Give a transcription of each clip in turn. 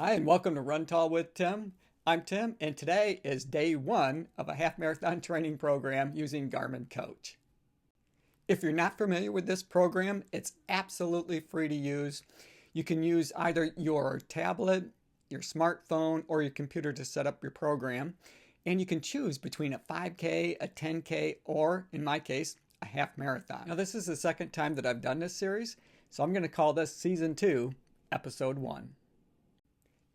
Hi, and welcome to Run Tall with Tim. I'm Tim, and today is day one of a half marathon training program using Garmin Coach. If you're not familiar with this program, it's absolutely free to use. You can use either your tablet, your smartphone, or your computer to set up your program. And you can choose between a 5K, a 10K, or in my case, a half marathon. Now, this is the second time that I've done this series, so I'm going to call this Season 2, Episode 1.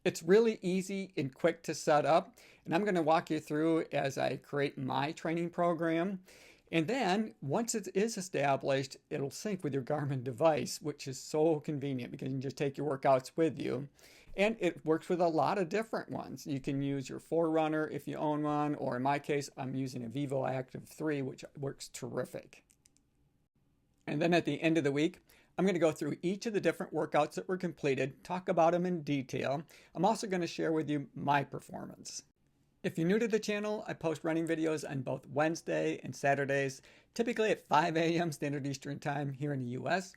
It's really easy and quick to set up, and I'm going to walk you through as I create my training program. And then once it is established, it'll sync with your Garmin device, which is so convenient because you can just take your workouts with you. And it works with a lot of different ones. You can use your Forerunner if you own one, or in my case, I'm using a Vivoactive 3, which works terrific. And then at the end of the week, I'm going to go through each of the different workouts that were completed, talk about them in detail. I'm also going to share with you my performance. If you're new to the channel, I post running videos on both Wednesday and Saturdays, typically at 5 a.m. Standard Eastern Time here in the US.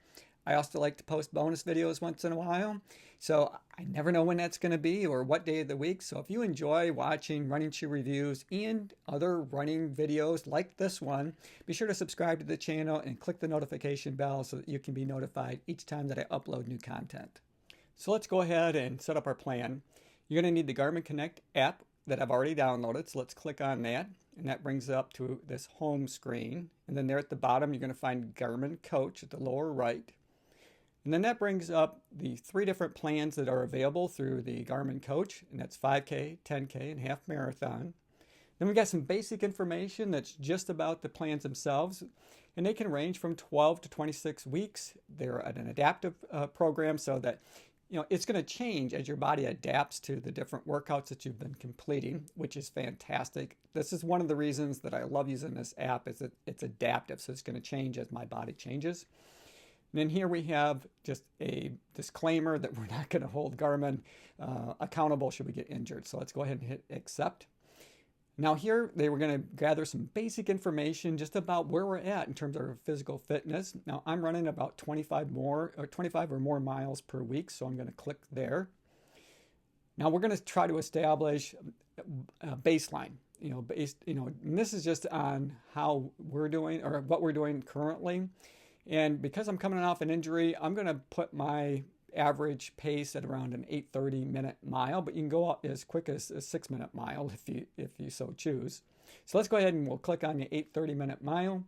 I also like to post bonus videos once in a while, so I never know when that's going to be or what day of the week. So if you enjoy watching running shoe reviews and other running videos like this one, be sure to subscribe to the channel and click the notification bell so that you can be notified each time that I upload new content. So let's go ahead and set up our plan. You're going to need the Garmin Connect app that I've already downloaded, so let's click on that, and that brings up to this home screen. And then there at the bottom, you're going to find Garmin Coach at the lower right. And then that brings up the three different plans that are available through the Garmin Coach, and that's 5K, 10K, and half marathon. Then we've got some basic information that's just about the plans themselves, and they can range from 12 to 26 weeks. They're an adaptive program, so that it's going to change as your body adapts to the different workouts that you've been completing, which is fantastic. This is one of the reasons that I love using this app, is that it's adaptive, so it's going to change as my body changes. And then here we have just a disclaimer that we're not going to hold Garmin accountable should we get injured. So let's go ahead and hit accept. Now here they were going to gather some basic information just about where we're at in terms of our physical fitness. Now I'm running about 25 or more miles per week, so I'm going to click there. Now we're going to try to establish a baseline. And this is just on how we're doing or what we're doing currently. And because I'm coming off an injury, I'm going to put my average pace at around an 8:30 minute mile, but you can go up as quick as a 6-minute mile if you so choose. So let's go ahead and we'll click on the 8:30 minute mile.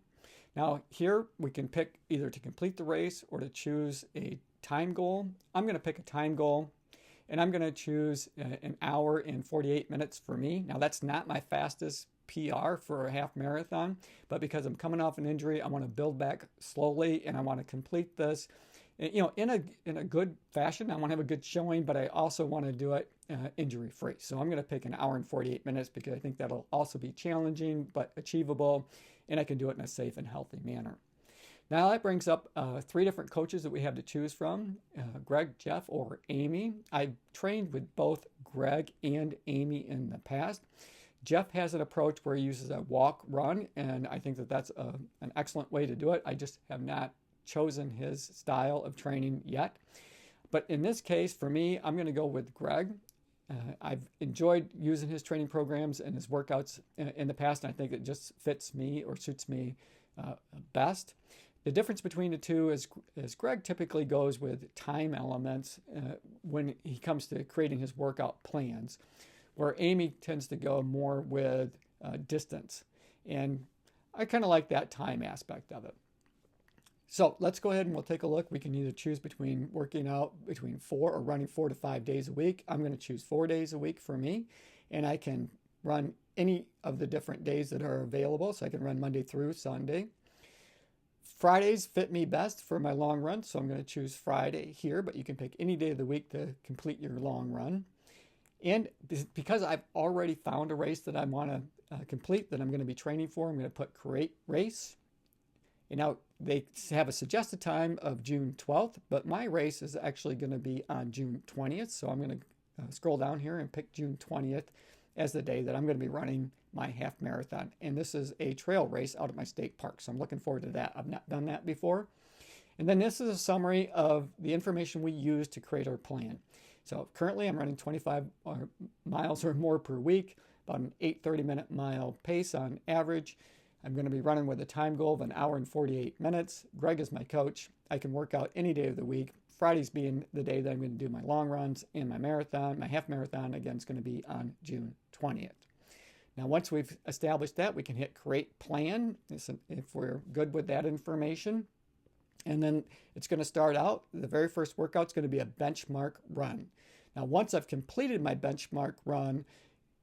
Now here we can pick either to complete the race or to choose a time goal. I'm going to pick a time goal, and I'm going to choose an hour and 48 minutes for me. Now that's not my fastest PR for a half marathon, but because I'm coming off an injury, I want to build back slowly, and I want to complete this, in a good fashion. I want to have a good showing, but I also want to do it injury free. So I'm going to pick an hour and 48 minutes because I think that'll also be challenging but achievable, and I can do it in a safe and healthy manner. Now that brings up three different coaches that we have to choose from, Greg, Jeff, or Amy. I've trained with both Greg and Amy in the past. Jeff has an approach where he uses a walk-run, and I think that that's an excellent way to do it. I just have not chosen his style of training yet. But in this case, for me, I'm going to go with Greg. I've enjoyed using his training programs and his workouts in the past, and I think it just fits me or suits me best. The difference between the two is Greg typically goes with time elements when he comes to creating his workout plans, where Amy tends to go more with distance. And I kind of like that time aspect of it. So let's go ahead and we'll take a look. We can either choose between working out between 4 or running 4 to 5 days a week. I'm going to choose 4 days a week for me, and I can run any of the different days that are available. So I can run Monday through Sunday. Fridays fit me best for my long run, so I'm going to choose Friday here, but you can pick any day of the week to complete your long run. And because I've already found a race that I want to complete that I'm going to be training for, I'm going to put create race. And now they have a suggested time of June 12th, but my race is actually going to be on June 20th. So I'm going to scroll down here and pick June 20th as the day that I'm going to be running my half marathon. And this is a trail race out at my state park. So I'm looking forward to that. I've not done that before. And then this is a summary of the information we use to create our plan. So currently I'm running 25 miles or more per week, about an 8:30-minute mile pace on average. I'm going to be running with a time goal of an hour and 48 minutes. Greg is my coach. I can work out any day of the week. Fridays being the day that I'm going to do my long runs and my marathon. My half marathon, again, is going to be on June 20th. Now, once we've established that, we can hit create plan if we're good with that information. And then it's going to start out, the very first workout is going to be a benchmark run. Now, once I've completed my benchmark run,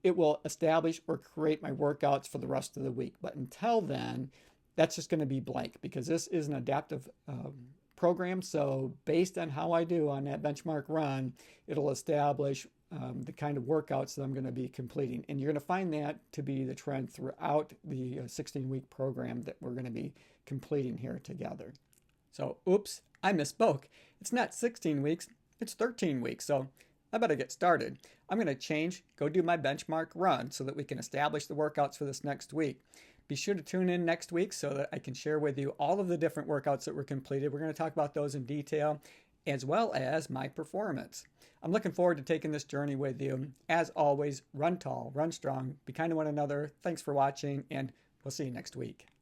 it will establish or create my workouts for the rest of the week. But until then, that's just going to be blank because this is an adaptive program. So based on how I do on that benchmark run, it'll establish the kind of workouts that I'm going to be completing. And you're going to find that to be the trend throughout the 16-week program that we're going to be completing here together. So, oops, I misspoke. It's not 16 weeks, it's 13 weeks. So I better get started. I'm going to go do my benchmark run so that we can establish the workouts for this next week. Be sure to tune in next week so that I can share with you all of the different workouts that were completed. We're going to talk about those in detail, as well as my performance. I'm looking forward to taking this journey with you. As always, run tall, run strong, be kind to one another. Thanks for watching, and we'll see you next week.